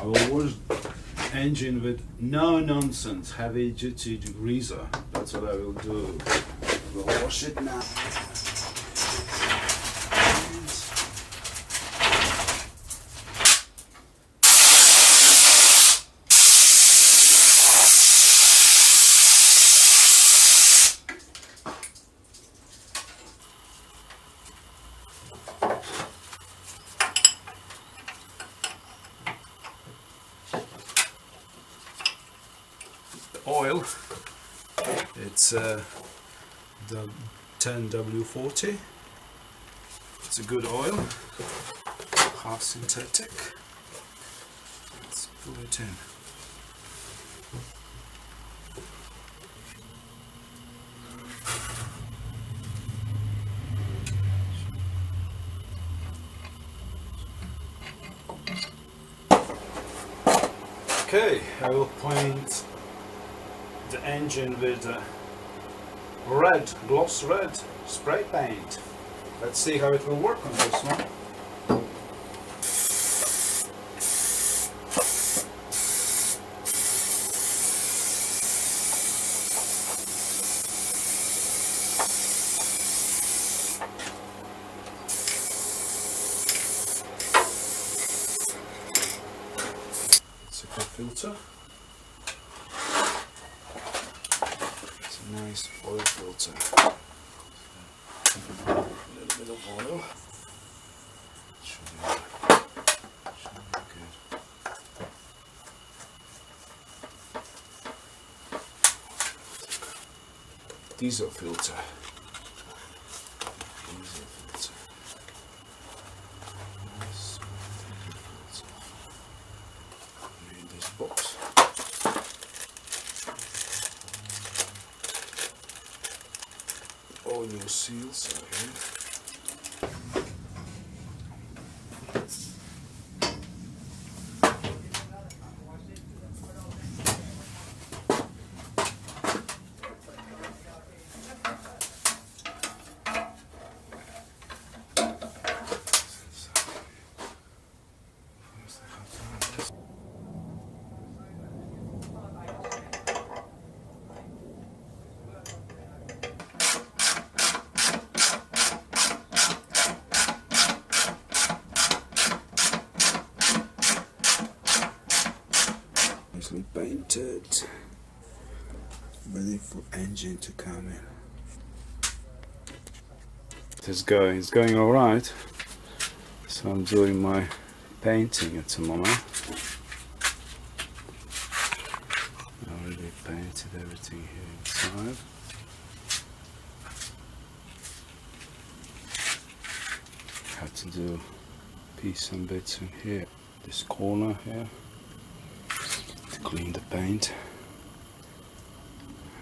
always engine with no nonsense, heavy duty degreaser. That's what I will do. We'll wash it now. Oil, it's the 10W40. It's a good oil, half synthetic. Let's put it in. Okay, I will paint the engine with red, gloss red spray paint. Let's see how it will work on this one. It's a good filter. Nice oil filter. A little bit of oil. Should be good. Diesel filter. Diesel filter. Nice filter. In this box. All your seals are here. Nicely painted, ready for engine to come in. It's going all right. So I'm doing my painting at the moment. I already painted everything here inside. Had to do some bits in here, this corner here, to clean the paint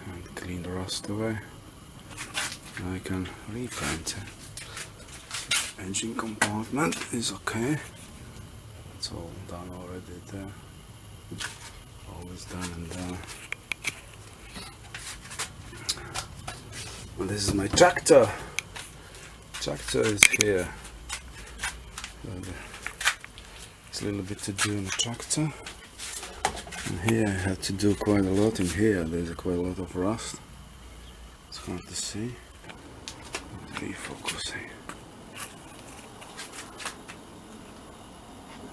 and clean the rust away. Now I can repaint it. Engine compartment is okay. It's all done already there. Always done and done. And this is my tractor. Tractor is here. There's a little bit to do in the tractor. And here I had to do quite a lot. In here there's quite a lot of rust. It's hard to see. Refocusing.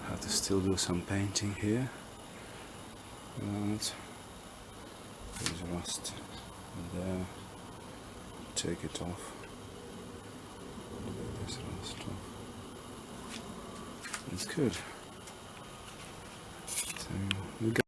Have to still do some painting here. And there's rust there. Take it off. There's rust off. It's good. So we go.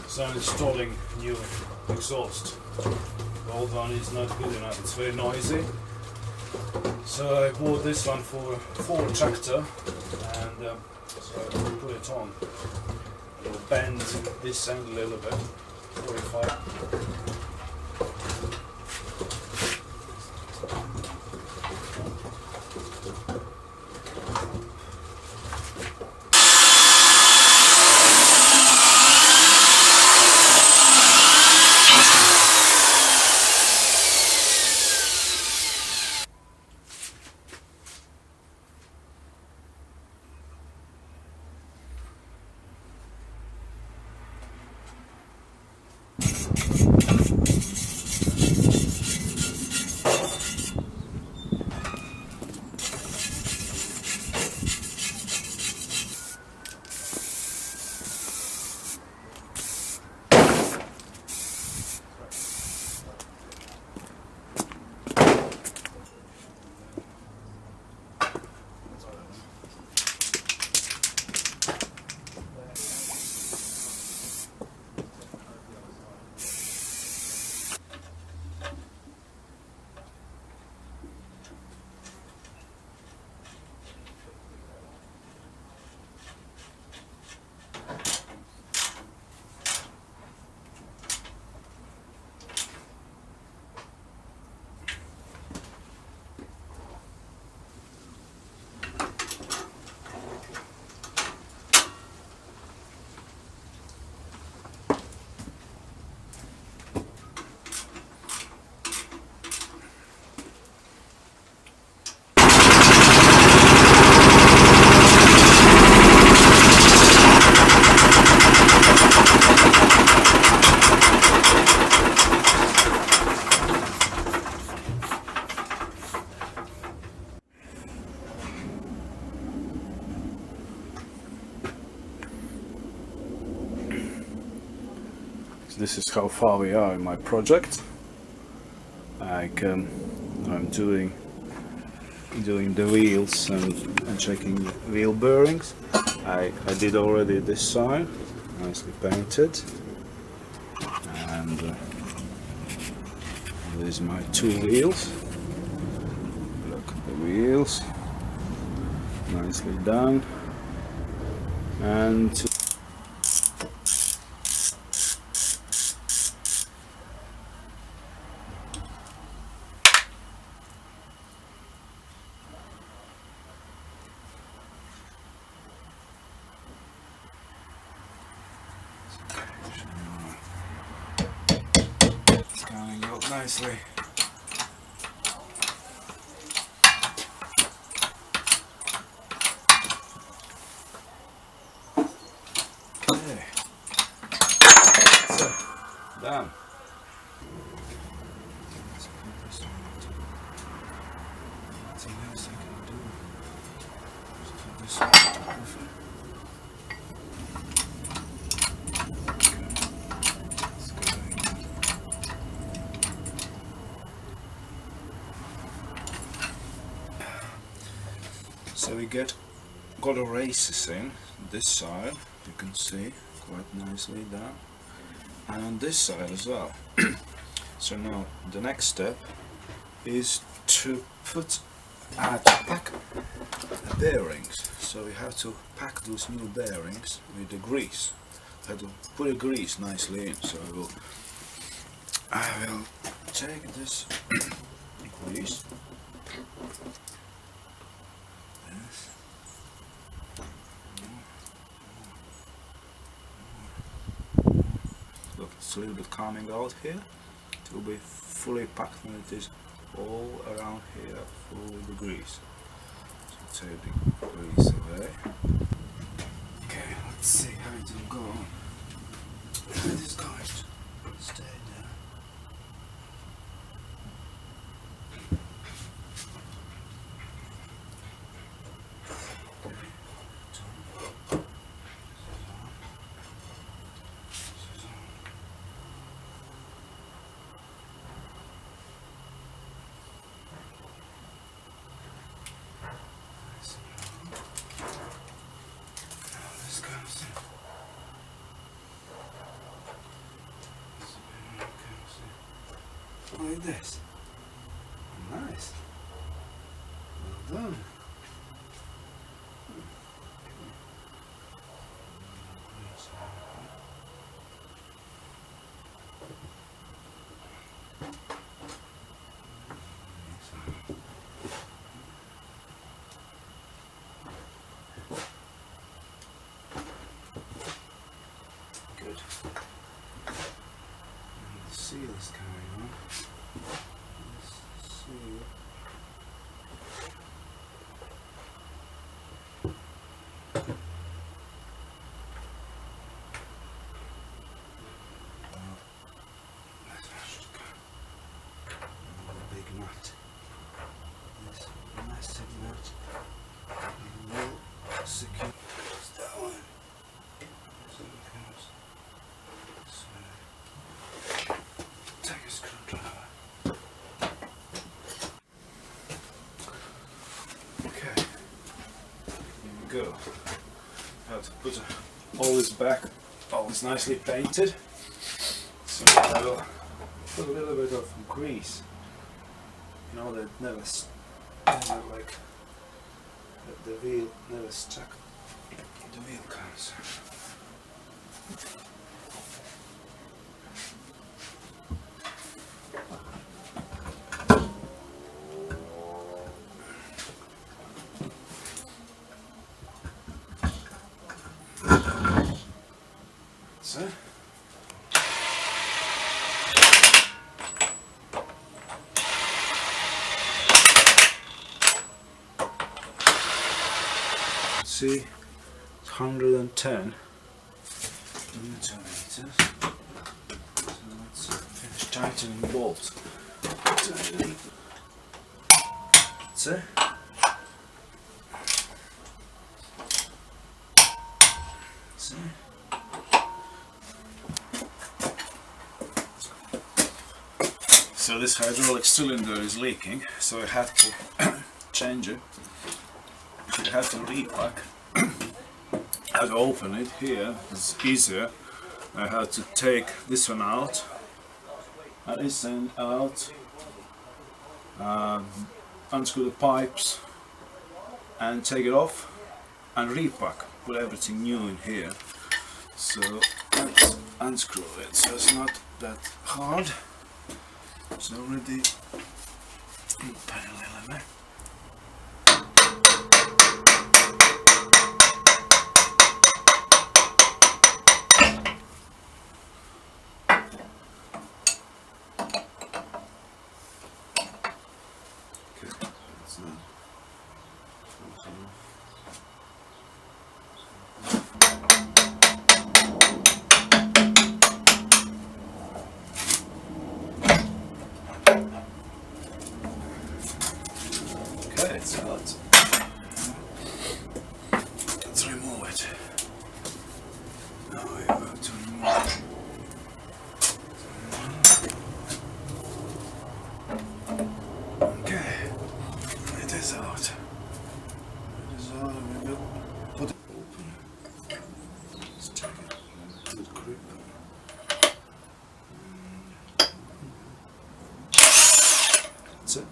So I'm installing new exhaust. The old one is not good enough, it's very noisy. So I bought this one for Ford tractor and so I put it on. We'll bend this end a little bit. 45. This is how far we are in my project. I'm doing the wheels and checking the wheel bearings. I did already this side, nicely painted, and these are my two wheels. Look at the wheels, nicely done, and it's coming out nicely. Okay, so done. Something else I can do. Just put this on perfect. So we got a races in this side, you can see, quite nicely done, and on this side as well. So now the next step is to pack the bearings. So we have to pack those new bearings with the grease. I have to put the grease nicely in. So I will take this grease. Yes. Look, it's a little bit coming out here. It will be fully packed when it is all around here full with the grease. So take the grease away. Okay, let's see how it will go. It is going to stay there. Like this. Nice. Well done. And the seal is coming on. This seal. This one should go. Another big nut. This massive nut. Will secure that one. So it goes. So take a screwdriver. Okay. Here we go. How to put all this back. All is nicely painted. So I will put a little bit of grease. You know that never like the wheel never stuck. The wheel comes. So. See, it's 110 newton-meters. So let's finish tightening the bolts. Tightening. That's it. That's it. So this hydraulic cylinder is leaking, so I had to change it. I had to repack. I had to open it here, it's easier. I had to take this one out, and this end out, unscrew the pipes, and take it off, and repack, put everything new in here. So let's unscrew it, so it's not that hard. It's already in parallel. Okay, it's out. Let's remove it. Now we have to remove it. Okay, it is out. It is out, and we will put it open. Let's take it to the grip. That's it.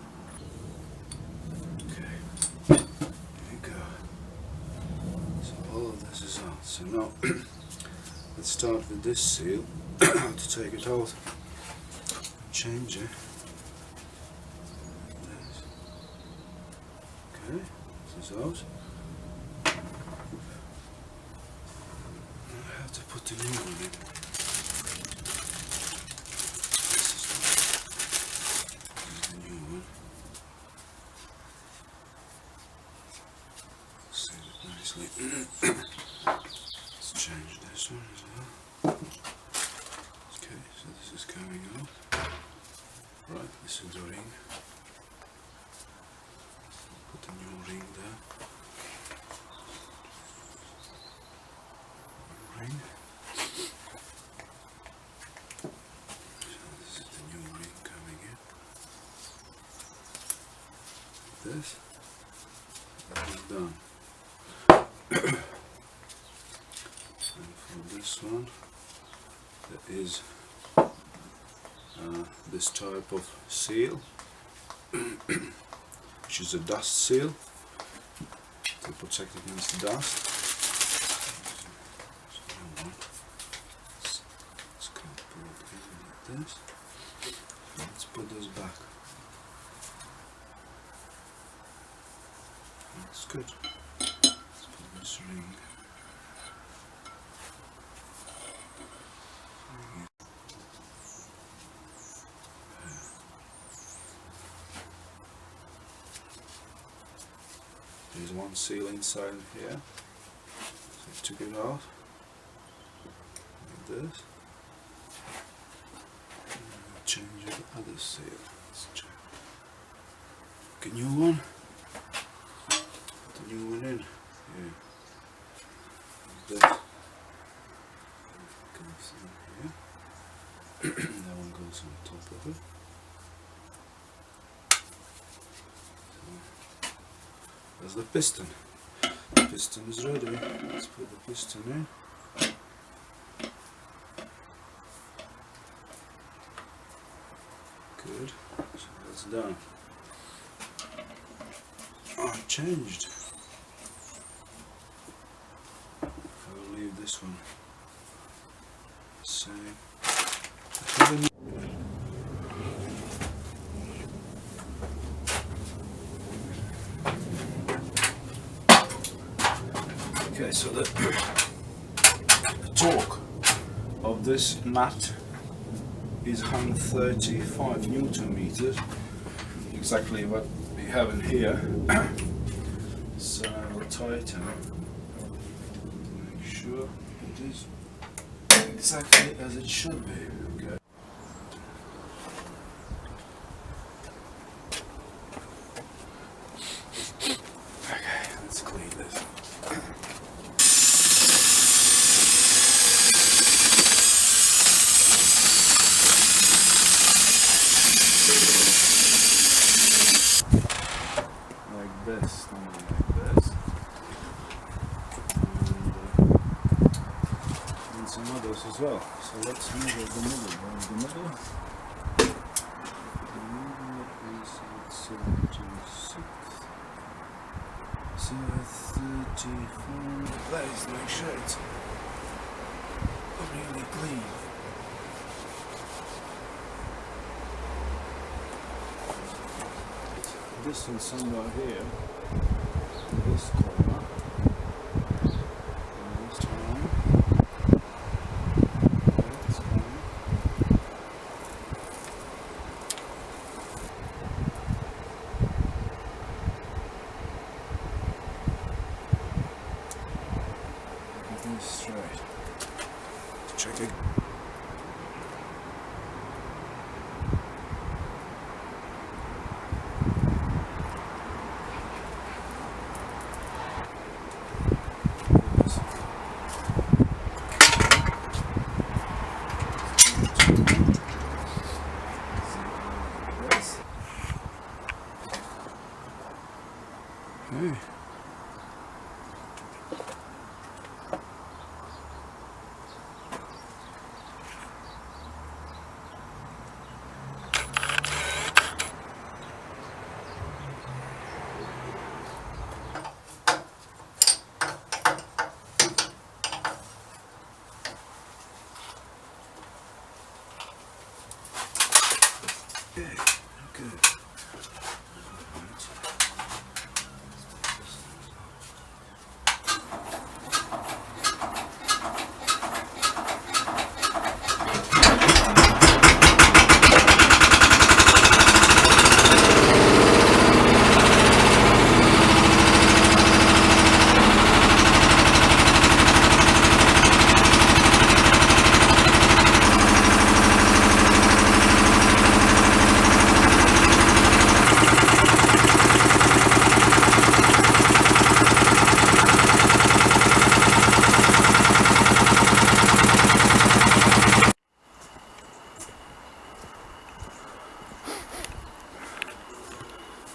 So now let's start with this seal. How to take it out, change it. Okay, this is out. I have to put the new one in. This is the new one. Seal it nicely. Let's change this one as well. Okay, so this is coming out. Right, this is the ring. Put a new ring there. Ring. So this is the new ring coming in. This. That is done. This one, there is this type of seal, which is a dust seal to protect against dust. Let's put it in like this. Let's put this back. That's good. Let's put this ring. is one seal inside here. So I took it out like this. And change the other seal. Let's check. Get a new one. Put the new one in. Here. Like this. Goes in here. That one goes on top of it. There's the piston. The piston is ready. Let's put the piston in. Good. So that's done. Oh, it changed. I will leave this one same. Okay, so the torque of this nut is 135 Newton meters, exactly what we have in here. So I will tighten it, make sure it is exactly as it should be. Okay. Okay, let's clean this. Like this, something like this, and some others as well. So let's measure the middle. The middle is at 76. So 34. Let's make sure it's really clean. This one somewhere here, in this corner, and this one, that's fine. Everything is straight. Check it. Hey. Okay, good.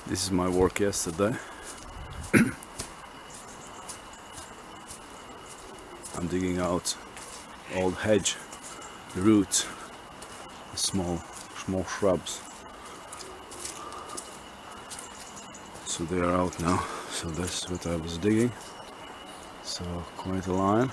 This is my work yesterday. I'm digging out old hedge, the roots, the small shrubs. So they are out now. So that's what I was digging. So quite a line.